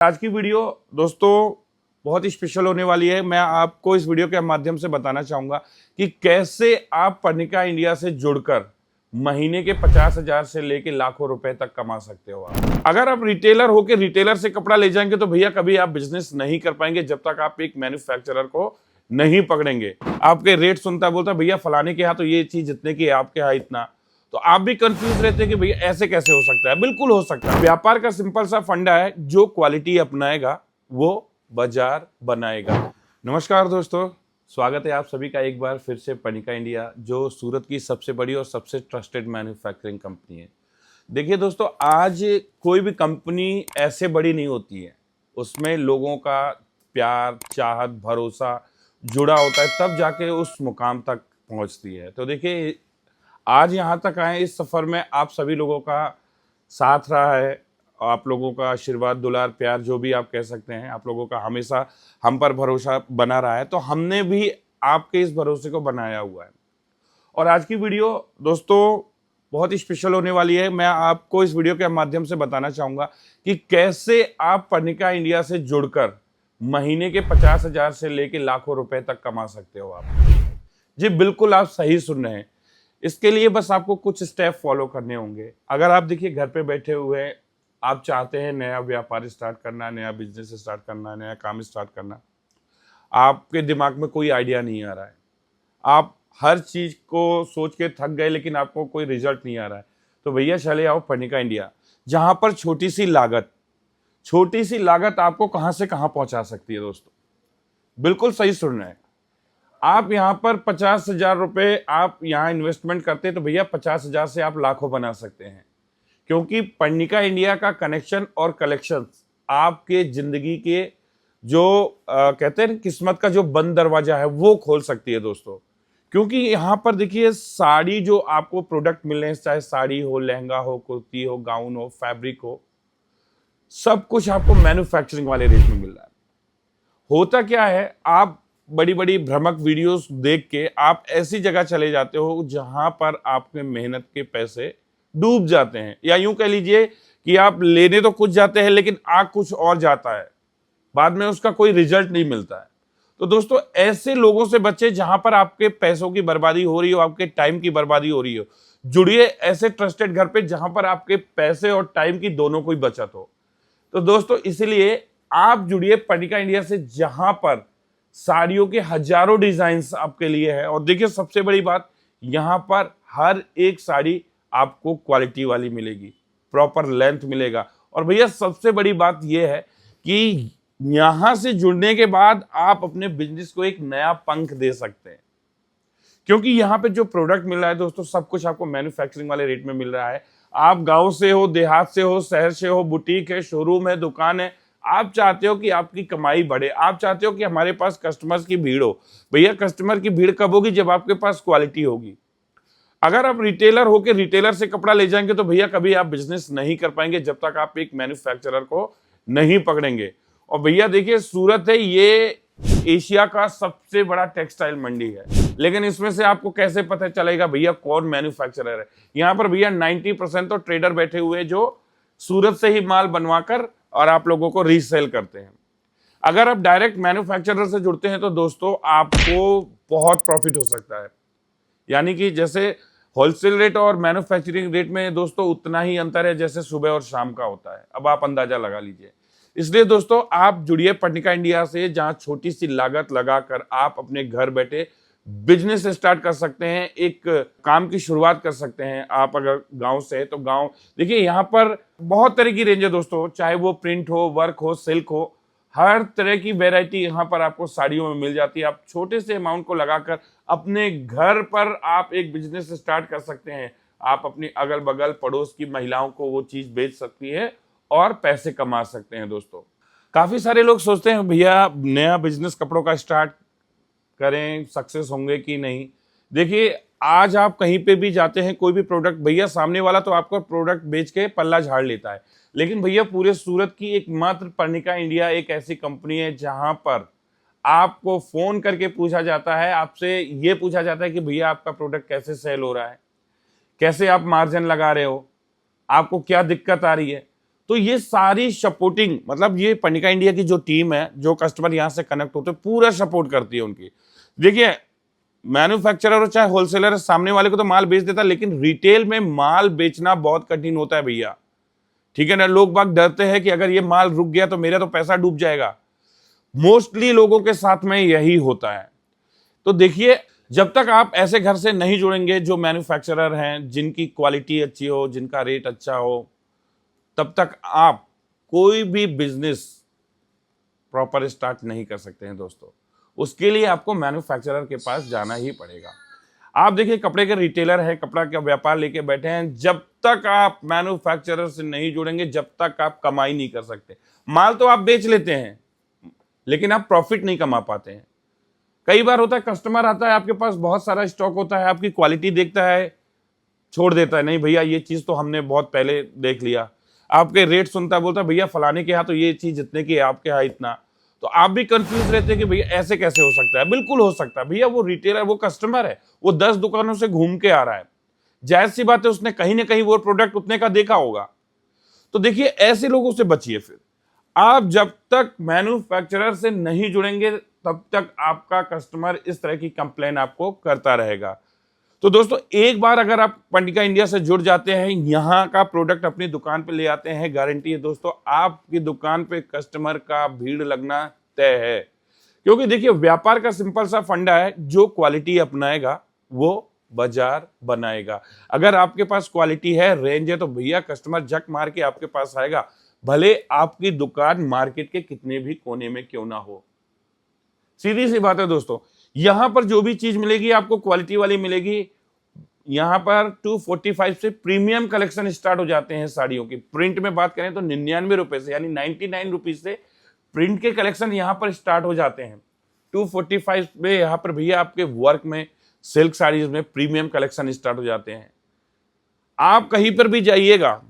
आज की वीडियो दोस्तों बहुत ही स्पेशल होने वाली है। मैं आपको इस वीडियो के माध्यम से बताना चाहूंगा कि कैसे आप पर्णिका इंडिया से जुड़कर महीने के 50,000 से लेके लाखों रुपए तक कमा सकते हो। आप अगर आप रिटेलर हो के रिटेलर से कपड़ा ले जाएंगे तो भैया कभी आप बिजनेस नहीं कर पाएंगे जब तक आप एक मैन्युफैक्चरर को नहीं पकड़ेंगे। आपके रेट सुनता बोलता भैया फलाने के यहाँ तो ये चीज इतने की है, आपके यहाँ इतना, तो आप भी कंफ्यूज रहते हैं कि भैया ऐसे कैसे हो सकता है। बिल्कुल हो सकता है। व्यापार का सिंपल सा फंडा है, जो क्वालिटी अपनाएगा वो बाजार बनाएगा। नमस्कार दोस्तों, स्वागत है आप सभी का एक बार फिर से पर्णिका इंडिया, जो सूरत की सबसे बड़ी और सबसे ट्रस्टेड मैन्युफैक्चरिंग कंपनी है। देखिए दोस्तों, आज कोई भी कंपनी ऐसे बड़ी नहीं होती है, उसमें लोगों का प्यार, चाहत, भरोसा जुड़ा होता है, तब जाके उस मुकाम तक पहुंचती है। तो देखिए, आज यहाँ तक आए, इस सफर में आप सभी लोगों का साथ रहा है, आप लोगों का आशीर्वाद, दुलार, प्यार, जो भी आप कह सकते हैं, आप लोगों का हमेशा हम पर भरोसा बना रहा है। तो हमने भी आपके इस भरोसे को बनाया हुआ है। और आज की वीडियो दोस्तों बहुत ही स्पेशल होने वाली है। मैं आपको इस वीडियो के माध्यम से बताना चाहूंगा कि कैसे आप पर्णिका इंडिया से जुड़कर महीने के 50,000 से लेके लाखों रुपए तक कमा सकते हो। आप जी बिल्कुल, आप सही सुन रहे हैं। इसके लिए बस आपको कुछ स्टेप फॉलो करने होंगे। अगर आप देखिए घर पे बैठे हुए आप चाहते हैं नया व्यापार स्टार्ट करना, नया बिजनेस स्टार्ट करना, नया काम स्टार्ट करना, आपके दिमाग में कोई आइडिया नहीं आ रहा है, आप हर चीज को सोच के थक गए लेकिन आपको कोई रिजल्ट नहीं आ रहा है, तो भैया चले आओ पर्णिका इंडिया, जहां पर छोटी सी लागत आपको कहां से कहां पहुंचा सकती है। दोस्तों बिल्कुल सही सुन रहे हैं आप। यहाँ पर 50,000 रुपए आप यहाँ इन्वेस्टमेंट करते हैं तो भैया 50,000 से आप लाखों बना सकते हैं, क्योंकि पर्णिका इंडिया का कनेक्शन और कलेक्शन आपके जिंदगी के जो कहते हैं किस्मत का जो बंद दरवाजा है वो खोल सकती है दोस्तों। क्योंकि यहाँ पर देखिए, साड़ी जो आपको प्रोडक्ट मिल रहे हैं, चाहे साड़ी हो, लहंगा हो, कुर्ती हो, गाउन हो, फैब्रिक हो, सब कुछ आपको मैन्युफैक्चरिंग वाले रेट में मिल रहा है। होता क्या है, आप बड़ी बड़ी भ्रामक वीडियोस देख के आप ऐसी जगह चले जाते हो जहां पर आपके मेहनत के पैसे डूब जाते हैं, या यूं कह लीजिए कि आप लेने तो कुछ जाते हैं लेकिन आ कुछ और जाता है, बाद में उसका कोई रिजल्ट नहीं मिलता है। तो दोस्तों, ऐसे लोगों से बचे जहां पर आपके पैसों की बर्बादी हो रही हो, आपके टाइम की बर्बादी हो रही हो। जुड़िए ऐसे ट्रस्टेड घर पे जहां पर आपके पैसे और टाइम की दोनों कोई बचत हो। तो दोस्तों, इसलिए आप जुड़िए पर्णिका इंडिया से, जहां पर साड़ियों के हजारों डिजाइन्स आपके लिए है। और देखिए, सबसे बड़ी बात, यहां पर हर एक साड़ी आपको क्वालिटी वाली मिलेगी, प्रॉपर लेंथ मिलेगा। और भैया सबसे बड़ी बात यह है कि यहां से जुड़ने के बाद आप अपने बिजनेस को एक नया पंख दे सकते हैं, क्योंकि यहां पे जो प्रोडक्ट मिल रहा है दोस्तों, सब कुछ आपको मैन्युफैक्चरिंग वाले रेट में मिल रहा है। आप गांव से हो, देहात से हो, शहर से हो, बुटीक है, शोरूम है, दुकान है, आप चाहते हो कि आपकी कमाई बढ़े, आप चाहते हो कि हमारे पास कस्टमर्स की भीड़ हो। भैया कस्टमर की भीड़ कब होगी? जब आपके पास क्वालिटी होगी। अगर आप रिटेलर हो के रिटेलर से कपड़ा ले जाएंगे तो भैया कभी आप बिजनेस नहीं कर पाएंगे जब तक आप एक मैन्युफैक्चरर को नहीं पकड़ेंगे। और भैया देखिए, सूरत है ये एशिया का सबसे बड़ा टेक्सटाइल मंडी है, लेकिन इसमें से आपको कैसे पता चलेगा भैया कौन मैन्युफैक्चरर है? यहाँ पर भैया 90% तो ट्रेडर बैठे हुए जो सूरत से ही माल बनवाकर और आप लोगों को रीसेल करते हैं। अगर आप डायरेक्ट मैन्युफैक्चरर से जुड़ते हैं तो दोस्तों आपको बहुत प्रॉफिट हो सकता है। यानी कि जैसे होलसेल रेट और मैन्युफैक्चरिंग रेट में दोस्तों उतना ही अंतर है जैसे सुबह और शाम का होता है। अब आप अंदाजा लगा लीजिए। इसलिए दोस्तों, आप जुड़िए पर्णिका इंडिया से, जहां छोटी सी लागत लगाकर आप अपने घर बैठे बिजनेस स्टार्ट कर सकते हैं, एक काम की शुरुआत कर सकते हैं। आप अगर गांव से है तो गांव देखिए, यहाँ पर बहुत तरह की रेंज है दोस्तों, चाहे वो प्रिंट हो, वर्क हो, सिल्क हो, हर तरह की वैरायटी यहाँ पर आपको साड़ियों में मिल जाती है। आप छोटे से अमाउंट को लगाकर अपने घर पर आप एक बिजनेस स्टार्ट कर सकते हैं। आप अपनी अगल बगल पड़ोस की महिलाओं को वो चीज बेच सकती है और पैसे कमा सकते हैं। दोस्तों, काफी सारे लोग सोचते हैं भैया नया बिजनेस कपड़ों का स्टार्ट करें, सक्सेस होंगे कि नहीं। देखिए, आज आप कहीं पे भी जाते हैं, कोई भी प्रोडक्ट, भैया सामने वाला तो आपका प्रोडक्ट बेच के पल्ला झाड़ लेता है, लेकिन भैया पूरे सूरत की एकमात्र पर्णिका इंडिया एक ऐसी कंपनी है जहां पर आपको फोन करके पूछा जाता है, आपसे ये पूछा जाता है कि भैया आपका प्रोडक्ट कैसे सेल हो रहा है, कैसे आप मार्जिन लगा रहे हो, आपको क्या दिक्कत आ रही है। तो ये सारी सपोर्टिंग, मतलब ये पर्णिका इंडिया की जो टीम है, जो कस्टमर यहां से कनेक्ट होते हैं, पूरा सपोर्ट करती है उनकी। देखिए, मैन्युफैक्चरर और चाहे होलसेलर सामने वाले को तो माल बेच देता है, लेकिन रिटेल में माल बेचना बहुत कठिन होता है भैया, ठीक है ना। लोग बाग डरते हैं कि अगर ये माल रुक गया तो मेरा तो पैसा डूब जाएगा। मोस्टली लोगों के साथ में यही होता है। तो देखिए, जब तक आप ऐसे घर से नहीं जुड़ेंगे जो मैन्युफैक्चरर हैं, जिनकी क्वालिटी अच्छी हो, जिनका रेट अच्छा हो, तब तक आप कोई भी बिजनेस प्रॉपर स्टार्ट नहीं कर सकते हैं दोस्तों। उसके लिए आपको मैन्युफैक्चरर के पास जाना ही पड़ेगा। आप देखिए, कपड़े के रिटेलर हैं, कपड़ा का व्यापार लेके बैठे हैं, जब तक आप मैन्युफैक्चरर से नहीं जुड़ेंगे, जब तक आप कमाई नहीं कर सकते। माल तो आप बेच लेते हैं, लेकिन आप प्रॉफिट नहीं कमा पाते हैं। कई बार होता है, कस्टमर आता है, आपके पास बहुत सारा स्टॉक होता है, आपकी क्वालिटी देखता है, छोड़ देता है, नहीं भैया ये चीज तो हमने बहुत पहले देख लिया। आपके रेट सुनता है, बोलता है भैया फलाने के यहाँ तो ये चीज इतने की है, आपके यहाँ इतना। तो आप भी कंफ्यूज रहते हैं कि भैया ऐसे कैसे हो सकता है। बिल्कुल हो सकता है भैया, वो रिटेलर, वो कस्टमर है, वो 10 दुकानों से घूम के आ रहा है, जाहिर सी बात है उसने कहीं ना कहीं वो प्रोडक्ट उतने का देखा होगा। तो देखिए, ऐसे लोगों से बचिए। फिर आप जब तक मैन्युफैक्चरर से नहीं जुड़ेंगे, तब तक आपका कस्टमर इस तरह की कंप्लेन आपको करता रहेगा। तो दोस्तों, एक बार अगर आप पर्णिका इंडिया से जुड़ जाते हैं, यहां का प्रोडक्ट अपनी दुकान पे ले आते हैं, गारंटी है दोस्तों, आपकी दुकान पे कस्टमर का भीड़ लगना तय है। क्योंकि देखिए, व्यापार का सिंपल सा फंडा है, जो क्वालिटी अपनाएगा वो बाजार बनाएगा। अगर आपके पास क्वालिटी है, रेंज है, तो भैया कस्टमर झक मार के आपके पास आएगा, भले आपकी दुकान मार्केट के कितने भी कोने में क्यों ना हो। सीधी सी बात है दोस्तों, यहां पर जो भी चीज मिलेगी आपको क्वालिटी वाली मिलेगी। यहां पर 245 से प्रीमियम कलेक्शन स्टार्ट हो जाते हैं साड़ियों की। प्रिंट में बात करें तो 99 रुपए से, यानी 99 रुपीज से प्रिंट के कलेक्शन यहां पर स्टार्ट हो जाते हैं। 245 में यहां पर भैया आपके वर्क में, सिल्क साड़ीज में प्रीमियम कलेक्शन स्टार्ट हो जाते हैं। आप कहीं पर भी जाइएगा,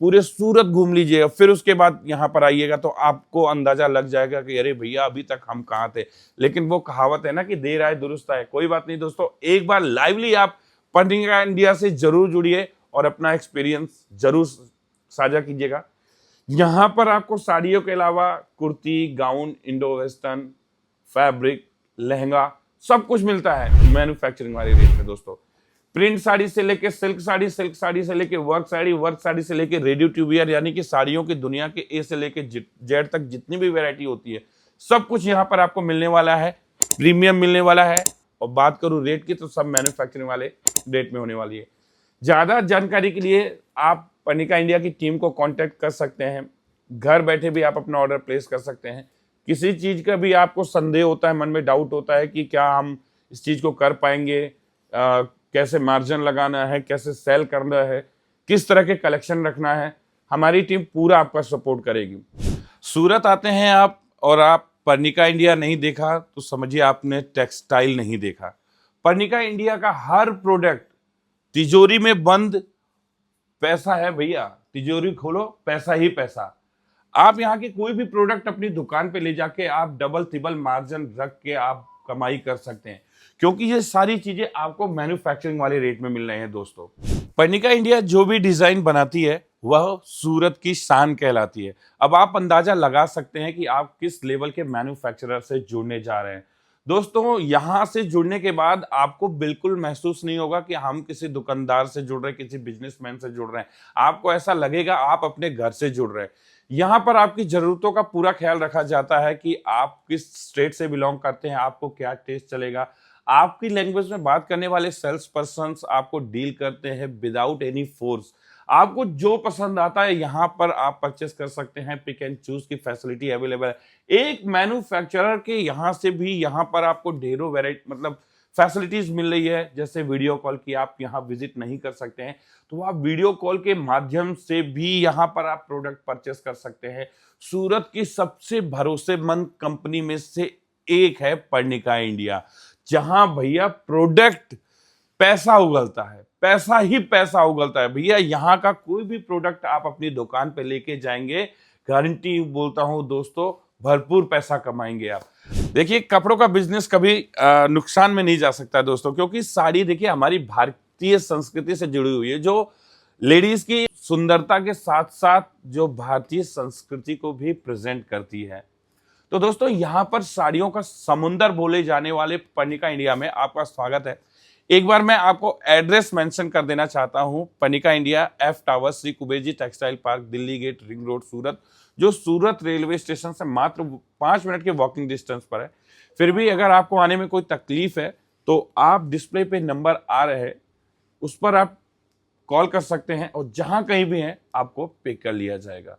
पूरे सूरत घूम लीजिएगा, फिर उसके बाद यहां पर आइएगा तो आपको अंदाजा लग जाएगा कि अरे भैया अभी तक हम कहां थे। लेकिन वो कहावत है ना कि देर आए दुरुस्त आए। कोई बात नहीं दोस्तों, एक बार लाइवली आप पर्णिका इंडिया से जरूर जुड़िए और अपना एक्सपीरियंस जरूर साझा कीजिएगा। यहां पर आपको साड़ियों के अलावा kurti, gown, Indo western, fabric, lehenga, सब कुछ मिलता है मैन्युफैक्चरिंग वाले रेट में दोस्तों। प्रिंट साड़ी से लेके सिल्क साड़ी, सिल्क साड़ी से लेके वर्क साड़ी, वर्क साड़ी से लेके रेडी टू वियर, यानी कि साड़ियों की दुनिया के ए से लेके जेड तक जितनी भी वैरायटी होती है, सब कुछ यहाँ पर आपको मिलने वाला है, प्रीमियम मिलने वाला है। और बात करूं रेट की, तो सब मैन्युफैक्चरिंग वाले रेट में होने वाली है। ज्यादा जानकारी के लिए आप पर्णिका इंडिया की टीम को कांटेक्ट कर सकते हैं। घर बैठे भी आप अपना ऑर्डर प्लेस कर सकते हैं। किसी चीज का भी आपको संदेह होता है, मन में डाउट होता है कि क्या हम इस चीज को कर पाएंगे, कैसे मार्जिन लगाना है, कैसे सेल करना है, किस तरह के कलेक्शन रखना है, हमारी टीम पूरा आपका सपोर्ट करेगी। सूरत आते हैं आप और आप पर्णिका इंडिया नहीं देखा तो समझिए आपने टेक्सटाइल नहीं देखा। पर्णिका इंडिया का हर प्रोडक्ट तिजोरी में बंद पैसा है भैया। तिजोरी खोलो, पैसा ही पैसा। आप यहाँ के कोई भी प्रोडक्ट अपनी दुकान पे ले जाके आप डबल ट्रिपल मार्जिन रख के आप कमाई कर सकते हैं, क्योंकि ये सारी चीजें आपको मैन्युफैक्चरिंग वाले रेट में मिल रहे हैं दोस्तों। पर्णिका इंडिया जो भी डिजाइन बनाती है वह सूरत की शान कहलाती है। अब आप अंदाजा लगा सकते हैं कि आप किस लेवल के मैन्युफैक्चरर से जुड़ने जा रहे हैं। दोस्तों, यहां से जुड़ने के बाद आपको बिल्कुल महसूस नहीं होगा कि हम किसी दुकानदार से जुड़ रहे हैं, किसी बिजनेसमैन से जुड़ रहे हैं। आपको ऐसा लगेगा आप अपने घर से जुड़ रहे हैं। यहाँ पर आपकी जरूरतों का पूरा ख्याल रखा जाता है कि आप किस स्टेट से बिलोंग करते हैं, आपको क्या टेस्ट चलेगा। आपकी लैंग्वेज में बात करने वाले सेल्स पर्सन आपको डील करते हैं विदाउट एनी फोर्स। आपको जो पसंद आता है यहाँ पर आप परचेस कर सकते हैं। पिक एंड चूज की फैसिलिटी अवेलेबल है। एक मैन्युफैक्चरर के यहाँ से भी यहाँ पर आपको ढेरों वेराइटी, मतलब फैसिलिटीज मिल रही है। जैसे वीडियो कॉल की आप यहाँ विजिट नहीं कर सकते हैं, तो आप वीडियो कॉल के माध्यम से भी यहाँ पर आप प्रोडक्ट परचेस कर सकते हैं। सूरत की सबसे भरोसेमंद कंपनी में से एक है पर्णिका इंडिया, जहां भैया प्रोडक्ट पैसा उगलता है, पैसा ही पैसा उगलता है भैया। यहाँ का कोई भी प्रोडक्ट आप अपनी दुकान पे लेके जाएंगे, गारंटी बोलता हूं दोस्तों, भरपूर पैसा कमाएंगे आप। देखिए, कपड़ों का बिजनेस कभी नुकसान में नहीं जा सकता दोस्तों, क्योंकि साड़ी देखिए हमारी भारतीय संस्कृति से जुड़ी हुई है। जो लेडीज की सुंदरता के साथ साथ जो भारतीय संस्कृति को भी प्रेजेंट करती है। तो दोस्तों यहाँ पर साड़ियों का समुंदर बोले जाने वाले पनिका इंडिया में आपका स्वागत है। एक बार मैं आपको एड्रेस मेंशन कर देना चाहता हूँ। Panika India, F tower, Shri Kuber ji textile park, Delhi gate, ring road, Surat, जो सूरत रेलवे स्टेशन से मात्र 5 मिनट के वॉकिंग डिस्टेंस पर है। फिर भी अगर आपको आने में कोई तकलीफ है तो आप डिस्प्ले पे नंबर आ रहे हैं, उस पर आप कॉल कर सकते हैं और जहां कहीं भी हैं आपको पिक कर लिया जाएगा।